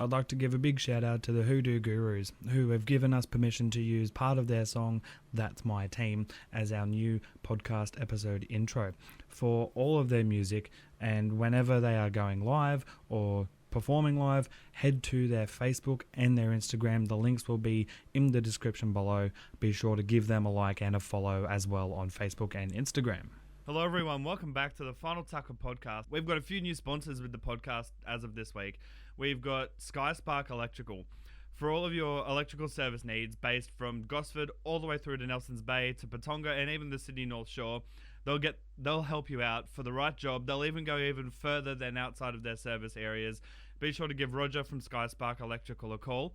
I'd like to give a big shout out to the Hoodoo Gurus, who have given us permission to use part of their song, That's My Team, as our new podcast episode intro for all of their music. And whenever they are going live or performing live, head to their Facebook and their Instagram. The links will be in the description below. Be sure to give them a like and a follow as well on Facebook and Instagram. Hello everyone, welcome back to the Final Tackle podcast. We've got a few new sponsors with the podcast as of this week. We've got SkyeSpark Electrical. For all of your electrical service needs, based from Gosford all the way through to Nelson's Bay to Patonga and even the Sydney North Shore, they'll help you out for the right job. They'll even go even further than outside of their service areas. Be sure to give Roger from SkyeSpark Electrical a call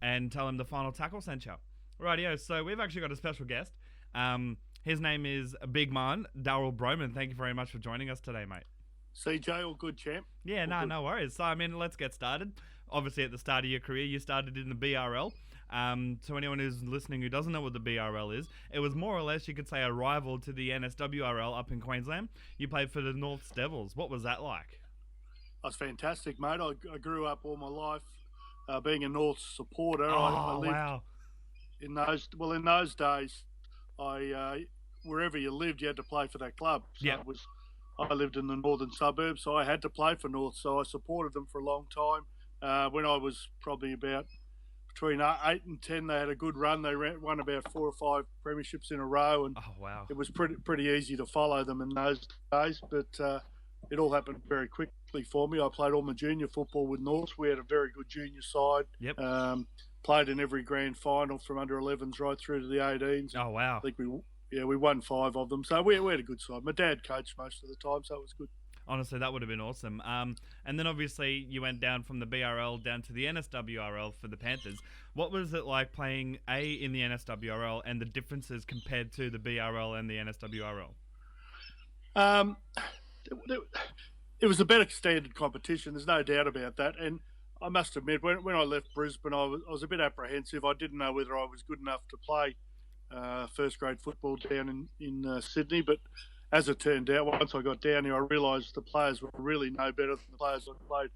and tell him the Final Tackle sent you. Rightio, so we've actually got a special guest. His name is Big Marn, Darryl Brohman. Thank you very much for joining us today, mate. CJ, all good, champ? Yeah, no worries. So, let's get started. Obviously, at the start of your career, you started in the BRL. To anyone who's listening who doesn't know what the BRL is, it was more or less, you could say, a rival to the NSWRL up in Queensland. You played for the Norths Devils. What was that like? That's fantastic, mate. I grew up all my life being a North supporter. Oh, I lived wow. In those days, wherever you lived, you had to play for that club. So yeah. I lived in the northern suburbs, so I had to play for North. So I supported them for a long time. When I was probably about between 8 and 10, they had a good run. They won about 4 or 5 premierships in a row, and oh, wow. It was pretty easy to follow them in those days. But it all happened very quickly for me. I played all my junior football with North. We had a very good junior side. Yep. Played in every grand final from under 11s right through to the 18s. Oh, wow. I think we won 5 of them. So we had a good side. My dad coached most of the time, so it was good. Honestly, that would have been awesome. And then obviously you went down from the BRL down to the NSWRL for the Panthers. What was it like playing in the NSWRL and the differences compared to the BRL and the NSWRL? It was a better standard competition. There's no doubt about that. And I must admit, when I left Brisbane, I was a bit apprehensive. I didn't know whether I was good enough to play first grade football down in Sydney. But as it turned out, once I got down here, I realised the players were really no better than the players I played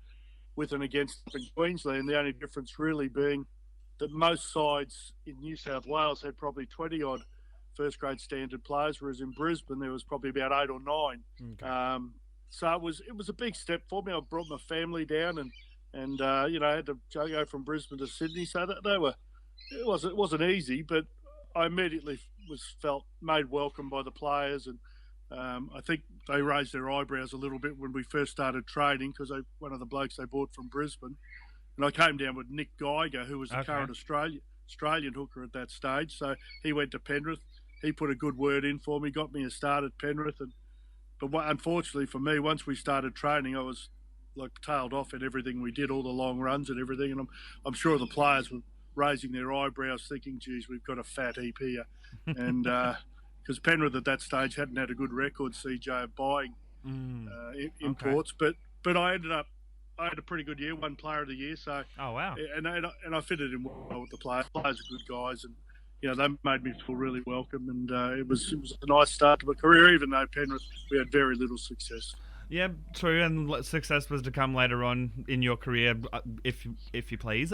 with and against in Queensland. The only difference really being that most sides in New South Wales had probably 20-odd first grade standard players, whereas in Brisbane there was probably about 8 or 9. Okay. So it was a big step for me. I brought my family down and had to go from Brisbane to Sydney. So it wasn't easy, but I immediately felt made welcome by the players, and I think they raised their eyebrows a little bit when we first started training because one of the blokes they bought from Brisbane, and I came down with Nick Geiger, who was the current Australian hooker at that stage. So he went to Penrith. He put a good word in for me, got me a start at Penrith, but unfortunately for me, once we started training, I was like tailed off at everything we did, all the long runs and everything. And I'm sure the players were raising their eyebrows thinking, geez, we've got a fat heap here. And because Penrith at that stage hadn't had a good record, CJ, of buying imports. Okay. But I had a pretty good year, one player of the year. So oh, wow. And I fitted in well with the players. The players are good guys, and they made me feel really welcome, and it was a nice start to my career, even though Penrith, we had very little success. Yeah, true, and success was to come later on in your career, if you please.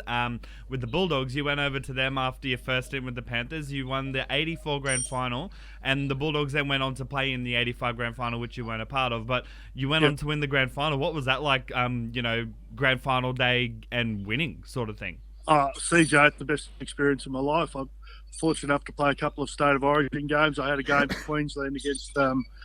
With the Bulldogs, you went over to them after your first stint with the Panthers. You won the 84 grand final, and the Bulldogs then went on to play in the 85 grand final, which you weren't a part of, but you went on to win the grand final. What was that like, grand final day and winning sort of thing? CJ, it's the best experience of my life. I'm fortunate enough to play a couple of State of Origin games. I had a game for Queensland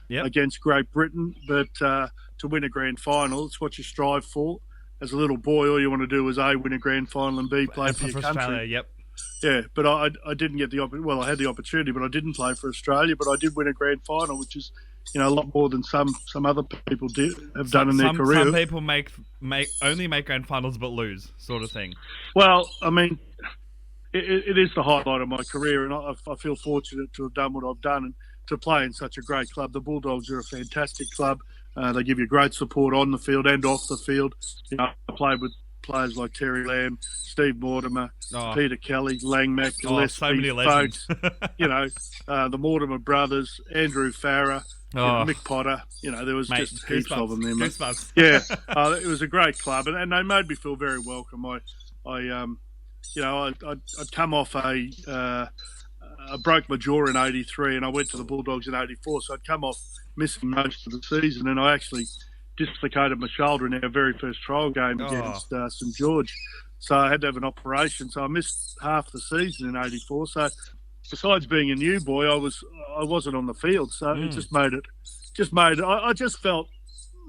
against Great Britain, but to win a grand final, it's what you strive for. As a little boy, all you want to do is A, win a grand final, and B, play for your country. Australia, yep. Yeah, but I didn't get the opportunity. Well, I had the opportunity, but I didn't play for Australia. But I did win a grand final, which is a lot more than some other people have done in their career. Some people only make grand finals but lose, sort of thing. Well, it is the highlight of my career, and I feel fortunate to have done what I've done and to play in such a great club. The Bulldogs are a fantastic club. They give you great support on the field and off the field. I played with players like Terry Lamb, Steve Mortimer, Peter Kelly, Lang Mac, Gillespie, so many legends. Folks, the Mortimer brothers, Andrew Farrer, Mick Potter. There was just heaps of them there, mate. Goosebumps. Yeah, it was a great club, and they made me feel very welcome. I'd come off I broke my jaw in '83, and I went to the Bulldogs in '84. So I'd come off missing most of the season, and I actually dislocated my shoulder in our very first trial game against St George. So I had to have an operation. So I missed half the season in '84. So besides being a new boy, I wasn't on the field. So it just made it. I just felt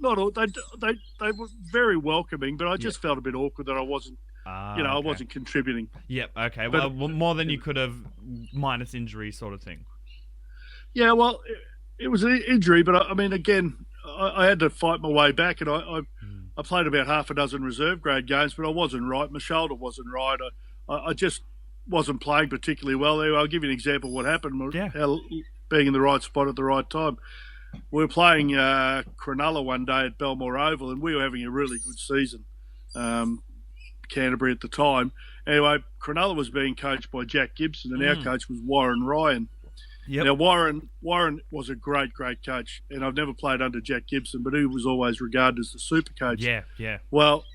not all. They were very welcoming, but I just felt a bit awkward that I wasn't. I wasn't contributing. Yep. Okay. Well, more than you could have, minus injury, sort of thing. Yeah. Well, it was an injury, but I mean, again, I had to fight my way back, and I played about half a dozen reserve grade games, but I wasn't right. My shoulder wasn't right. I just wasn't playing particularly well there. I'll give you an example of what happened. How being in the right spot at the right time. We were playing Cronulla one day at Belmore Oval, and we were having a really good season. Canterbury at the time. Anyway, Cronulla was being coached by Jack Gibson, and our coach was Warren Ryan. Yep. Now, Warren was a great great coach, and I've never played under Jack Gibson, but he was always regarded as the super coach. Yeah. Well,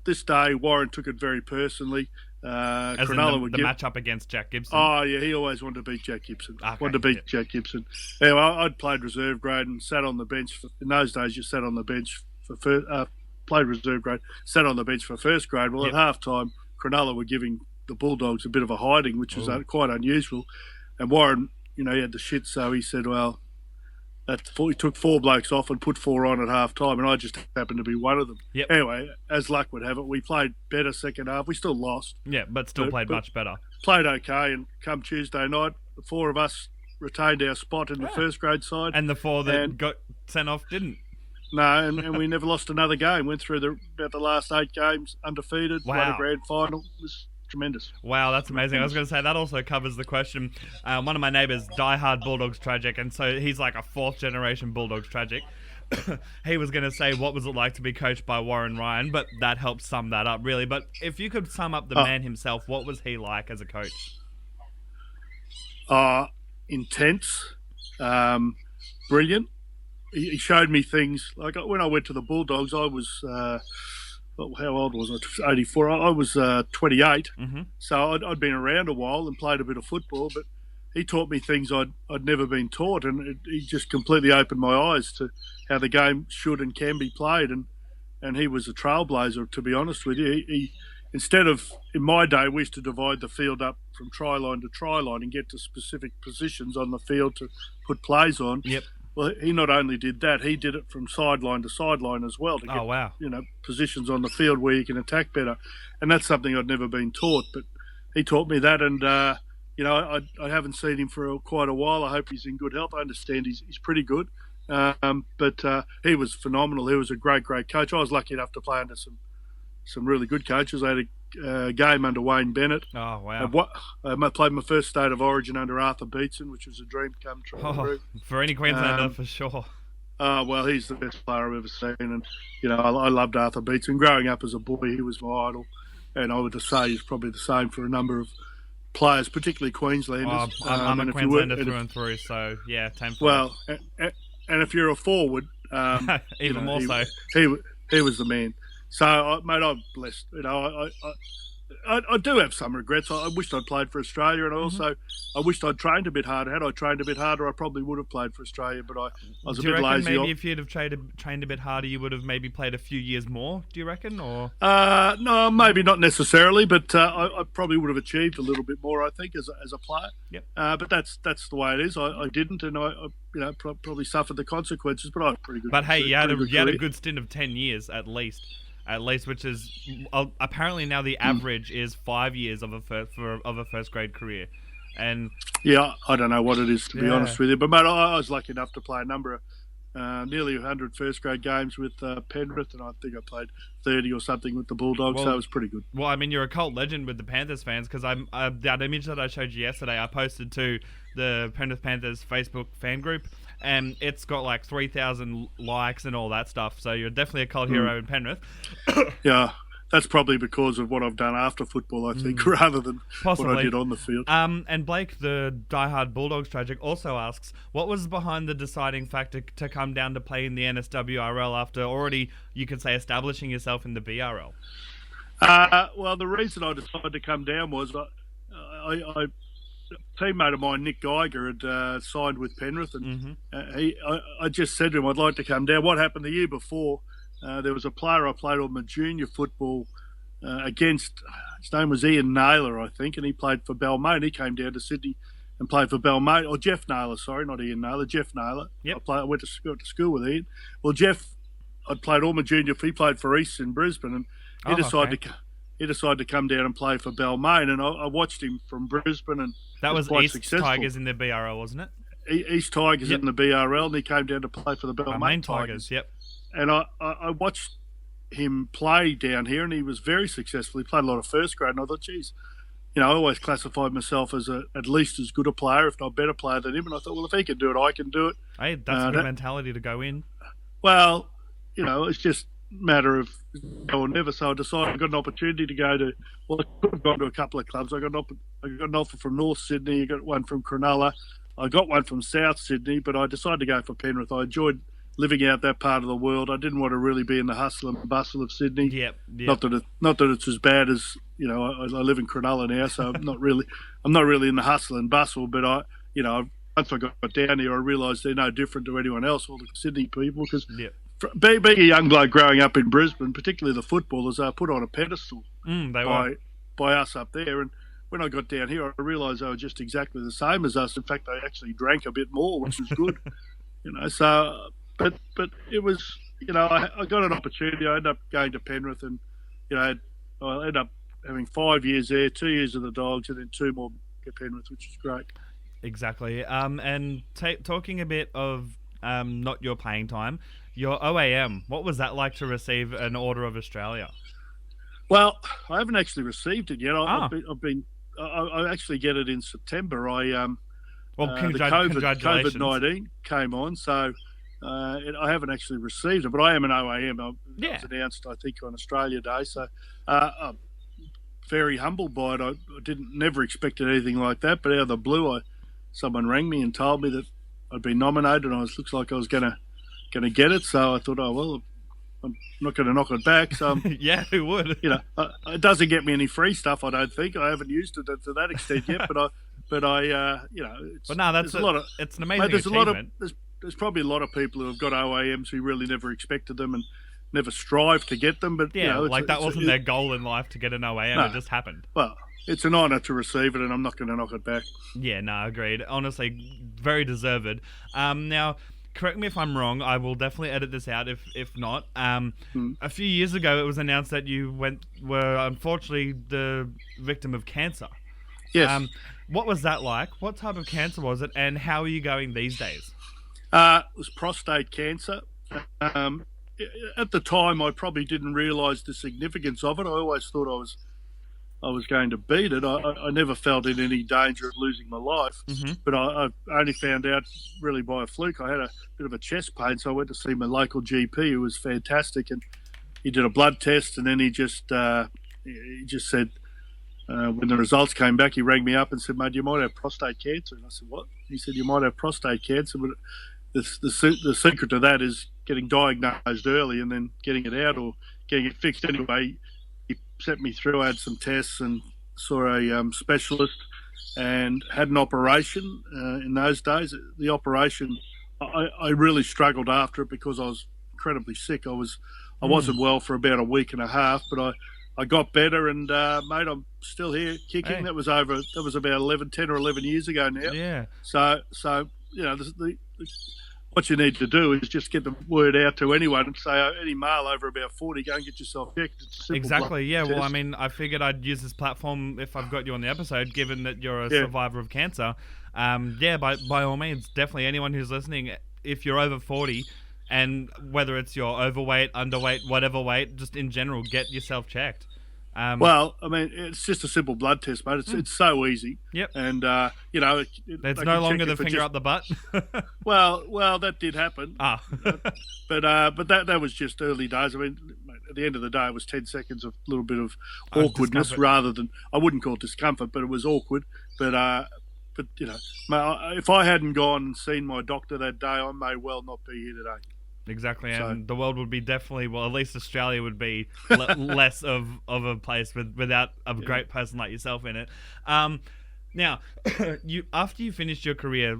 this day Warren took it very personally. As Cronulla in the matchup against Jack Gibson. Oh yeah, he always wanted to beat Jack Gibson. Jack Gibson. Anyway, I'd played reserve grade and sat on the bench. In those days, you sat on the bench for played reserve grade, sat on the bench for first grade. Well, at half time, Cronulla were giving the Bulldogs a bit of a hiding, which was quite unusual. And Warren, he had the shit, so he said, well, he took 4 blokes off and put 4 on at half time, and I just happened to be one of them. Yep. Anyway, as luck would have it, we played better second half. We still lost. Yeah, but still played much better. Played okay, and come Tuesday night, the 4 of us retained our spot in the first grade side. And the 4 that got sent off didn't. No, and we never lost another game. Went through about the last 8 games undefeated. Wow. Won a grand final. It was tremendous. Wow, that's amazing. I was going to say, that also covers the question. One of my neighbours, diehard Bulldogs tragic, and so he's like a 4th generation Bulldogs tragic. He was going to say, what was it like to be coached by Warren Ryan? But that helps sum that up, really. But if you could sum up the man himself, what was he like as a coach? Intense, brilliant. He showed me things like when I went to the Bulldogs. I was how old was I? 84. I was 28, so I'd been around a while and played a bit of football. But he taught me things I'd never been taught, and he just completely opened my eyes to how the game should and can be played. And he was a trailblazer, to be honest with you. He instead of, in my day, we used to divide the field up from try line to try line and get to specific positions on the field to put plays on. Yep. Well, he not only did that, he did it from sideline to sideline as well to get positions on the field where you can attack better. And that's something I'd never been taught, but he taught me that. And, I haven't seen him for quite a while. I hope he's in good health. I understand he's pretty good. But he was phenomenal. He was a great, great coach. I was lucky enough to play under some really good coaches. I had a game under Wayne Bennett. Oh, wow. I played my first State of Origin under Arthur Beetson, which was a dream come true. For any Queenslander, for sure. Well, he's the best player I've ever seen. And, I loved Arthur Beetson. Growing up as a boy, he was my idol. And I would just say he's probably the same for a number of players, particularly Queenslanders. I'm a Queenslander through and through, so, yeah, 10 for Well, and if you're a forward... even more so. He was the man. So, mate, I'm blessed. I do have some regrets. I wished I'd played for Australia, and I wished I'd trained a bit harder. Had I trained a bit harder, I probably would have played for Australia, but I was a bit lazy. Maybe if you'd have trained a bit harder, you would have maybe played a few years more, do you reckon? Or no, maybe not necessarily, but I probably would have achieved a little bit more, I think, as a player. Yep. But that's the way it is. I didn't, and I probably suffered the consequences, but I was pretty good. But hey, you had a good stint of 10 years at least, which is apparently now the average is 5 years of a first grade career, and yeah, I don't know what it is, to be honest with you, but mate, I was lucky enough to play a number of nearly 100 first grade games with Penrith, and I think I played 30 or something with the Bulldogs, so it was pretty good. Well, I mean, you're a cult legend with the Panthers fans, because that image that I showed you yesterday, I posted to the Penrith Panthers Facebook fan group, and it's got like 3,000 likes and all that stuff. So you're definitely a cult hero in Penrith. Yeah. that's probably because of what I've done after football, I think, rather than Possibly. what I did on the field. And Blake, the diehard Bulldogs tragic, also asks, what was behind the deciding factor to come down to play in the NSWRL after already, you could say, establishing yourself in the BRL? Well, the reason I decided to come down was a teammate of mine, Nick Geiger, had signed with Penrith, and I just said to him, I'd like to come down. What happened the year before? There was a player I played on my junior football against. His name was Ian Naylor, I think, and he played for Balmain. He came down to Sydney and played for Balmain, or Jeff Naylor, sorry, not Ian Naylor, Jeff Naylor. Yep. I went to school with Ian. Well, Jeff, I'd played all my junior. He played for East in Brisbane, and he decided to come down and play for Balmain, and I watched him from Brisbane, and that was quite East successful. Tigers in the BRL, wasn't it? East Tigers in the BRL, and he came down to play for the Balmain Tigers. Yep. And I watched him play down here, and he was very successful. He played a lot of first grade, and I thought, geez, I always classified myself as at least as good a player, if not better player than him. And I thought, well, if he can do it, I can do it. Hey, that's a good mentality to go in. Well, it's just a matter of now or never. So I decided I got an opportunity to go to. Well, I could have gone to a couple of clubs. I got an offer from North Sydney. I got one from Cronulla. I got one from South Sydney, but I decided to go for Penrith. I enjoyed living out that part of the world. I didn't want to really be in the hustle and bustle of Sydney. Yep. Not that it's as bad as I live in Cronulla now, so I'm not really in the hustle and bustle. But once I got down here, I realised they're no different to anyone else, all the Sydney people, because being a young bloke growing up in Brisbane, particularly the footballers, are put on a pedestal by us up there. And when I got down here, I realised they were just exactly the same as us. In fact, they actually drank a bit more, which was good. So. But it was, I got an opportunity. I ended up going to Penrith, and I ended up having 5 years there, 2 years of the Dogs, and then 2 more at Penrith, which is great. Exactly. And talking a bit of not your playing time, your OAM. What was that like to receive an Order of Australia? Well, I haven't actually received it yet. I actually get it in September. Congratulations. COVID-19 came on, so. I haven't actually received it, but I am an OAM. It was announced, I think, on Australia Day. So I'm very humbled by it. I never expected anything like that. But out of the blue, someone rang me and told me that I'd been nominated, and looks like I was going to get it. So I thought, oh well, I'm not going to knock it back. So yeah, who would? It doesn't get me any free stuff. I don't think I haven't used it to that extent yet. But it's, but no, it's an amazing achievement. There's probably a lot of people who have got OAMs who really never expected them and never strive to get them. But that wasn't their goal in life to get an OAM. No, it just happened. Well, it's an honour to receive it, and I'm not going to knock it back. Yeah, no, agreed. Honestly, very deserved. Now, correct me if I'm wrong. I will definitely edit this out if not. A few years ago, it was announced that you were unfortunately the victim of cancer. Yes. What was that like? What type of cancer was it, and how are you going these days? It was prostate cancer. At the time, I probably didn't realise the significance of it. I always thought I was going to beat it. I never felt in any danger of losing my life. But I only found out really by a fluke. I had a bit of a chest pain, so I went to see my local GP, who was fantastic, and he did a blood test, and then he just said, when the results came back, he rang me up and said, mate, you might have prostate cancer. And I said, what? He said, you might have prostate cancer, but the secret to that is getting diagnosed early and then getting it out or getting it fixed. Anyway, he sent me through. I had some tests and saw a specialist and had an operation. In those days, the operation, I really struggled after it because I was incredibly sick. I wasn't well for about a week and a half, but I got better, and mate, I'm still here kicking. Hey. That was about 10 or 11 years ago now. Yeah. So what you need to do is just get the word out to anyone and say, any male over about 40, go and get yourself checked. It's a simple exactly. Yeah. test. Well, I mean, I figured I'd use this platform if I've got you on the episode, given that you're a survivor of cancer. By all means, definitely anyone who's listening, if you're over 40. And whether it's you're overweight, underweight, whatever weight, just in general, get yourself checked. Well, I mean, it's just a simple blood test, mate. It's so easy. Yep. And it's no longer the finger up the butt. well, that did happen. Ah. but that was just early days. I mean, mate, at the end of the day, it was 10 seconds of a little bit of awkwardness discomfort. rather than, I wouldn't call it discomfort, but it was awkward. But you know, if I hadn't gone and seen my doctor that day, I may well not be here today. Exactly, and the world would be definitely, well, at least Australia would be less of a place without a great person like yourself in it. Now, after you finished your career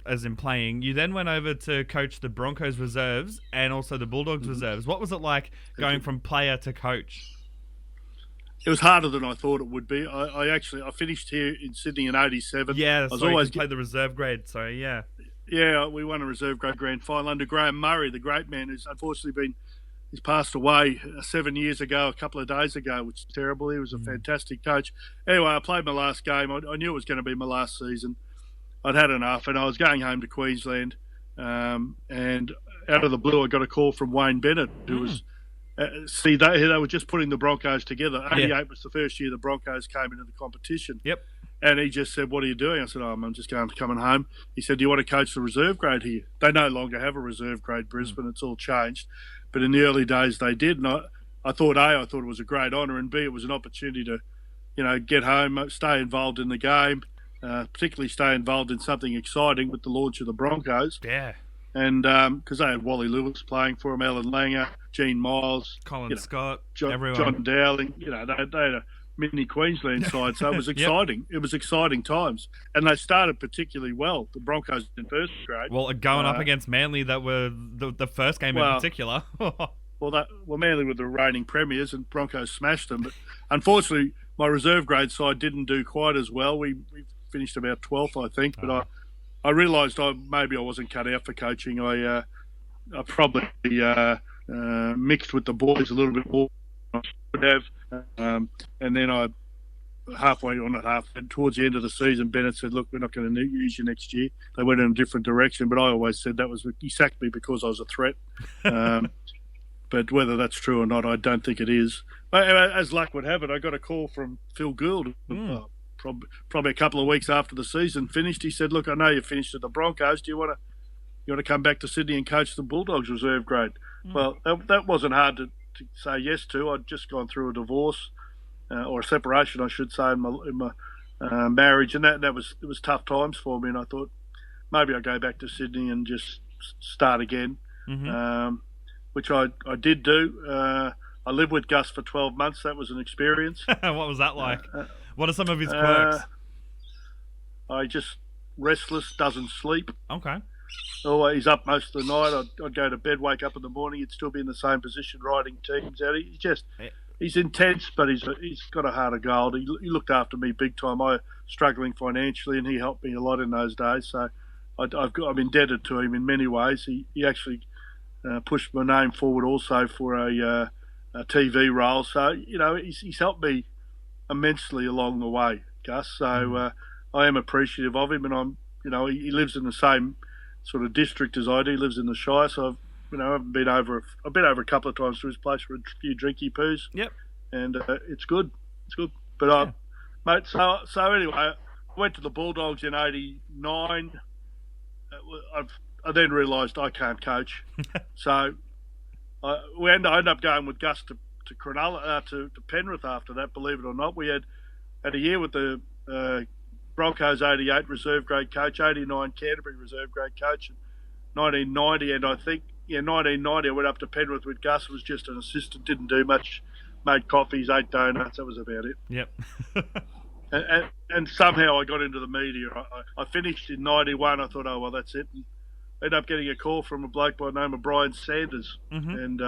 as in playing, you then went over to coach the Broncos reserves and also the Bulldogs reserves. What was it like going from player to coach? It was harder than I thought it would be. I finished here in Sydney in '87. Yeah, I was so always played the reserve grade. So yeah. Yeah, we won a reserve grade grand final under Graham Murray, the great man who's unfortunately he's passed away 7 years ago, a couple of days ago, which is terrible. He was a fantastic coach. Anyway, I played my last game. I knew it was going to be my last season. I'd had enough, and I was going home to Queensland. And out of the blue, I got a call from Wayne Bennett, who was they were just putting the Broncos together. 88 was the first year the Broncos came into the competition. Yep. And he just said, "What are you doing?" I said, "I'm just coming home." He said, "Do you want to coach the reserve grade here?" They no longer have a reserve grade Brisbane. It's all changed. But in the early days, they did. And I thought it was a great honour, and B, it was an opportunity to, get home, stay involved in the game, particularly stay involved in something exciting with the launch of the Broncos. Yeah. And because they had Wally Lewis playing for them, Alan Langer, Gene Miles, Colin Scott, everyone. John Dowling. They had a mini Queensland side, so it was exciting. Yep. It was exciting times, and they started particularly well. The Broncos in first grade. Well, going up against Manly, that were the first game in particular. Manly were the reigning premiers, and Broncos smashed them. But unfortunately, my reserve grade side didn't do quite as well. We finished about 12th, I think. But I realised maybe I wasn't cut out for coaching. I probably mixed with the boys a little bit more than I would have. And then towards the end of the season, Bennett said, "Look, we're not going to use you next year." They went in a different direction, but I always said he sacked me because I was a threat. But whether that's true or not, I don't think it is. As luck would have it, I got a call from Phil Gould, probably a couple of weeks after the season finished. He said, "Look, I know you finished at the Broncos. Do you want to come back to Sydney and coach the Bulldogs reserve grade?" Well, that wasn't hard to say yes to. I'd just gone through a divorce or a separation, I should say, in my marriage, and it was tough times for me. And I thought maybe I'd go back to Sydney and just start again, which I did do. I lived with Gus for 12 months. That was an experience. What was that like? What are some of his quirks? I just restless, doesn't sleep. Okay. Always up most of the night. I'd go to bed, wake up in the morning, he'd still be in the same position, riding teams out. He's intense, but he's got a heart of gold. He looked after me big time. I was struggling financially, and he helped me a lot in those days. So I'm indebted to him in many ways. He actually pushed my name forward also for a TV role. So he's helped me immensely along the way, Gus. So I am appreciative of him, and he lives in the same sort of district as I do. He lives in the Shire, so I've been over a couple of times to his place for a few drinky poos. Yep. And it's good. It's good. But mate, so anyway, I went to the Bulldogs in '89. I then realised I can't coach, so we ended up going with Gus to Cronulla, to Penrith after that. Believe it or not, we had a year with the Broncos 88 reserve grade coach, 89 Canterbury reserve grade coach, 1990, and I think 1990 I went up to Penrith with Gus. Was just an assistant, didn't do much, made coffees, ate donuts. That was about it. Yep. and somehow I got into the media. I finished in '91. I thought, oh well, that's it. And ended up getting a call from a bloke by the name of Brian Sanders, and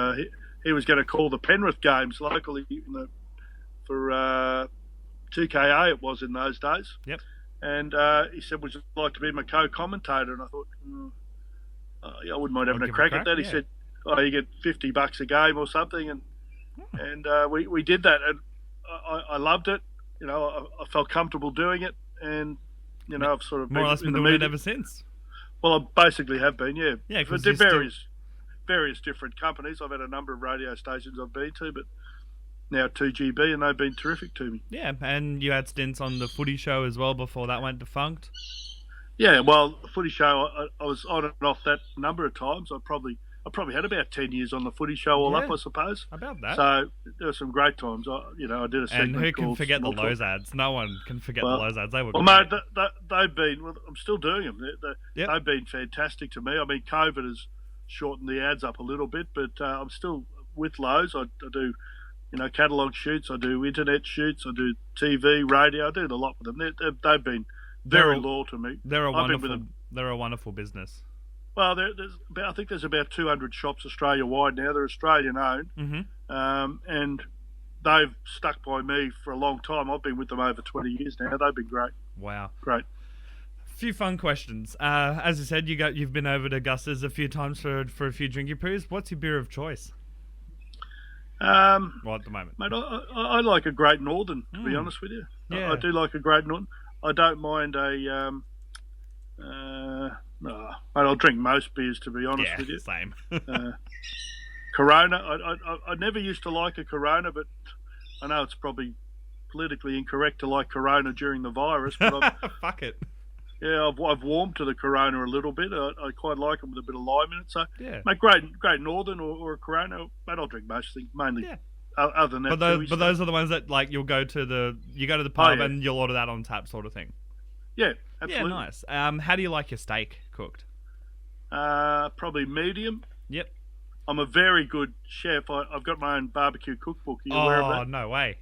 he was going to call the Penrith games locally for 2KA. It was in those days. Yep. And he said, "Would you like to be my co-commentator?" And I thought, I wouldn't mind having a crack at that. He said, "Oh, you get $50 a game or something," and we did that, and I loved it. I felt comfortable doing it, and I've sort of more or less been doing it ever since. Well, I basically have been, yeah. Yeah, for various different companies. I've had a number of radio stations I've been to, but now 2GB, and they've been terrific to me. Yeah, and you had stints on the Footy Show as well before that went defunct. Yeah, well, the Footy Show, I was on and off that a number of times. I I probably had about 10 years on the footy show all up, I suppose. About that. So there were some great times. I did a segment. And who can called forget the Small Talk. Lowe's ads? No one can forget the Lowe's ads. They were well, great. mate, they've been. Well, I'm still doing them. They've been fantastic to me. I mean, COVID has shortened the ads up a little bit, but I'm still with Lowe's. I do, catalogue shoots. I do internet shoots. I do TV, radio. I do a lot with them. They've been very loyal to me. They're a wonderful business. Well, I think there's about 200 shops Australia-wide now. They're Australian-owned, and they've stuck by me for a long time. I've been with them over 20 years now. They've been great. Wow. Great. A few fun questions. As you said, you've been over to Gus's a few times for a few drinky poos. What's your beer of choice? At the moment. Mate, I like a Great Northern, to be honest with you. Yeah. I do like a Great Northern. I don't mind a... No, mate, I'll drink most beers, to be honest with you. Same. Corona, I never used to like a Corona, but I know it's probably politically incorrect to like Corona during the virus. But Fuck it. Yeah, I've warmed to the Corona a little bit. I quite like it with a bit of lime in it. So, yeah, mate, Great Northern or a Corona, mate, I'll drink most things, mainly. Yeah. Other than that, but those are the ones that you'll go to the pub and you'll order that on tap, sort of thing. Yeah, absolutely. Yeah, nice. How do you like your steak cooked? Probably medium. Yep. I'm a very good chef. I've got my own barbecue cookbook. Are you aware of that? Oh, no way.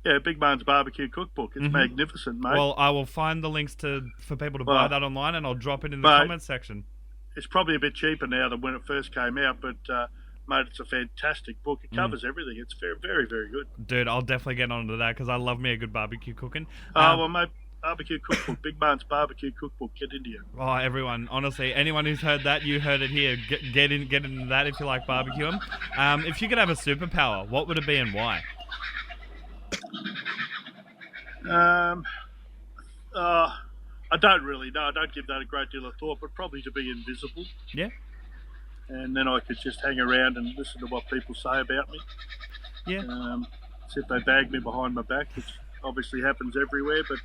Yeah, Big Marns BBQ CookBook. It's magnificent, mate. Well, I will find the links for people to buy that online, and I'll drop it in the comments section. It's probably a bit cheaper now than when it first came out, but mate, it's a fantastic book. It covers everything. It's very, very, very good. Dude, I'll definitely get onto that because I love me a good barbecue cooking. Well, mate, BBQ CookBook, Big Marns BBQ CookBook. Get into you. Oh, everyone! Honestly, anyone who's heard that, you heard it here. Get into that if you like barbecuing. If you could have a superpower, what would it be and why? I don't really know. I don't give that a great deal of thought, but probably to be invisible. Yeah. And then I could just hang around and listen to what people say about me. Yeah. See if they bag me behind my back, which obviously happens everywhere. But,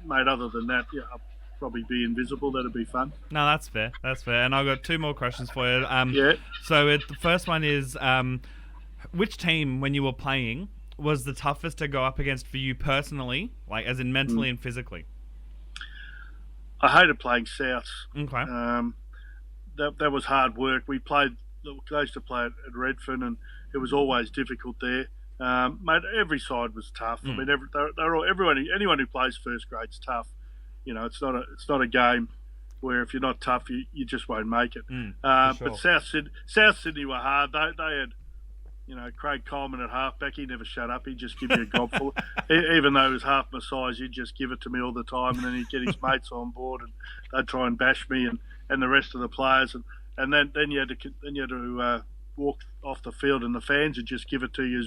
mate, other than that, yeah, I'll probably be invisible. That'd be fun. No, that's fair. That's fair. And I've got two more questions for you. Yeah. So the first one is, which team, when you were playing, was the toughest to go up against for you personally, like as in mentally and physically? I hated playing Souths. Okay. That was hard work. I used to play at Redfern, and it was always difficult there. Mate, every side was tough. I mean, anyone who plays first grade's tough. You know, it's not a game where if you're not tough, you just won't make it. Sure. But South Sydney were hard. They had, Craig Coleman at halfback. He never shut up. He'd just give you a gobful. Even though he was half my size, he'd just give it to me all the time, and then he'd get his mates on board, and they'd try and bash me and the rest of the players, and then you had to walk off the field, and the fans would just give it to you.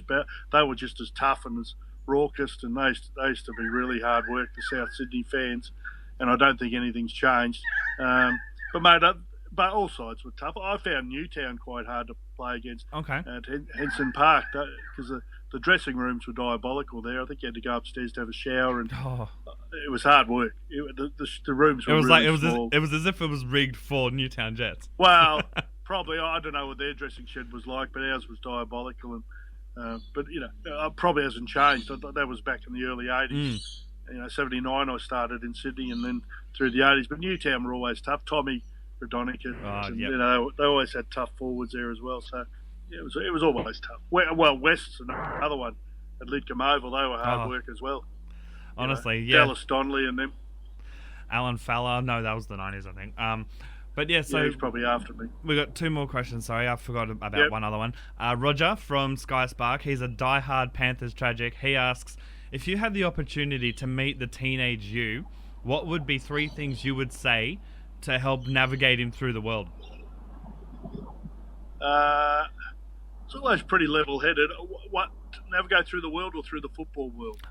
They were just as tough and as raucous, and they used to be really hard work, the South Sydney fans, and I don't think anything's changed. But mate, but all sides were tough. I found Newtown quite hard to play against. Okay. At Henson Park, because the dressing rooms were diabolical there. I think you had to go upstairs to have a shower, and it was hard work. The rooms were really small. It was as if it was rigged for Newtown Jets. Well, probably. I don't know what their dressing shed was like, but ours was diabolical. And but probably hasn't changed. That was back in the early '80s. 79 I started in Sydney, and then through the '80s. But Newtown were always tough. Tommy Radonica, they always had tough forwards there as well. So yeah, it was always tough. Well, West's another one at Lidcombe Oval. They were hard work as well. Honestly, yeah. Dallas Donnelly and them. Alan Fowler. No, that was the '90s, I think. But yeah, so he's probably after me. We got two more questions. Sorry, I forgot about one other one. Roger from SkyeSpark. He's a diehard Panthers tragic. He asks, if you had the opportunity to meet the teenage you, what would be 3 things you would say to help navigate him through the world? It's always pretty level-headed. What, navigate through the world or through the football world?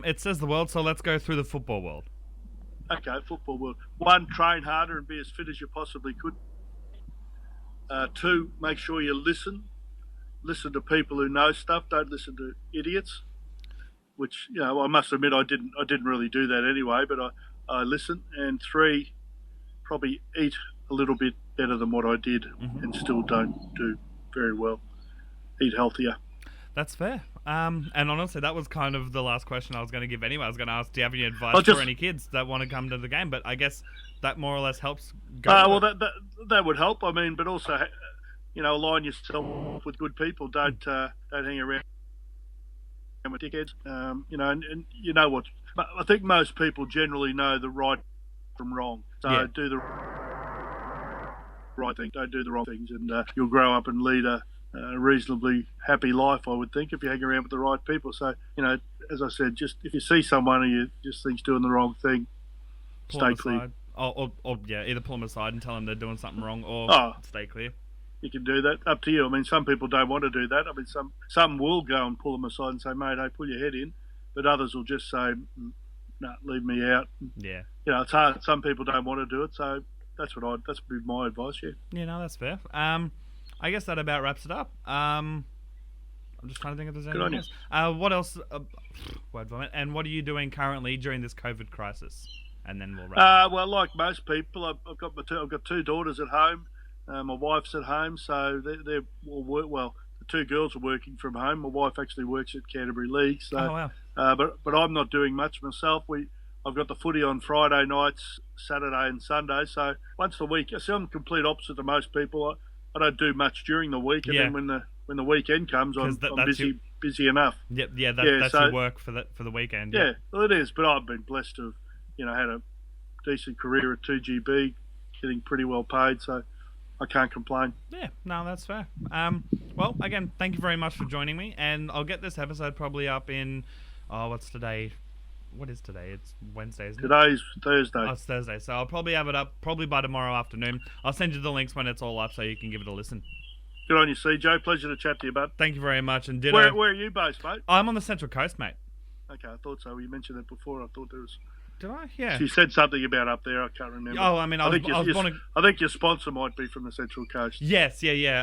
It says the world, so let's go through the football world. Okay, football world. 1, train harder and be as fit as you possibly could. 2, make sure you listen. Listen to people who know stuff. Don't listen to idiots. Which, I must admit I didn't really do that anyway, but I listen. And 3, probably eat a little bit better than what I did and still don't do very well. Eat healthier. That's fair. And honestly, that was kind of the last question I was going to give anyway. I was going to ask, do you have any advice for any kids that want to come to the game? But I guess that more or less helps. Well, that would help. I mean, but also, align yourself with good people. Don't hang around with dickheads. And you know what? I think most people generally know the right from wrong. So do the right thing. Don't do the wrong things, and you'll grow up and lead a reasonably happy life, I would think, if you hang around with the right people. So, as I said, just if you see someone who you just think's doing the wrong thing, stay clear. Or either pull them aside and tell them they're doing something wrong, or stay clear. You can do that. Up to you. I mean, some people don't want to do that. I mean, some will go and pull them aside and say, mate, hey, pull your head in. But others will just say, no, leave me out. Yeah. It's hard. Some people don't want to do it, so that's would be my advice. Yeah, no, that's fair. I guess that about wraps it up. I'm just trying to think if there's anything else. What else? Word vomit. And what are you doing currently during this COVID crisis? And then we'll wrap. Well, like most people, I've got two daughters at home. My wife's at home, so they're all work. Well, the two girls are working from home. My wife actually works at Canterbury League. So, but I'm not doing much myself. I've got the footy on Friday nights, Saturday and Sunday. So once a week, I'm complete opposite to most people. I don't do much during the week, and then when the weekend comes, I'm busy enough. That's your work for the weekend. Yeah, well, it is. But I've been blessed to have, had a decent career at 2GB, getting pretty well paid. So I can't complain. Yeah, no, that's fair. Well, again, thank you very much for joining me, and I'll get this episode probably up in what's today? What is today? It's Wednesday, isn't it? Today's Thursday. Oh, it's Thursday. So I'll probably have it up by tomorrow afternoon. I'll send you the links when it's all up so you can give it a listen. Good on you, CJ. Pleasure to chat to you, bud. Thank you very much. And where are you based, mate? I'm on the Central Coast, mate. Okay, I thought so. You mentioned it before. I thought there was... Did I? Yeah. You said something about up there. I can't remember. Oh, I mean, I think your sponsor might be from the Central Coast. Yes, yeah.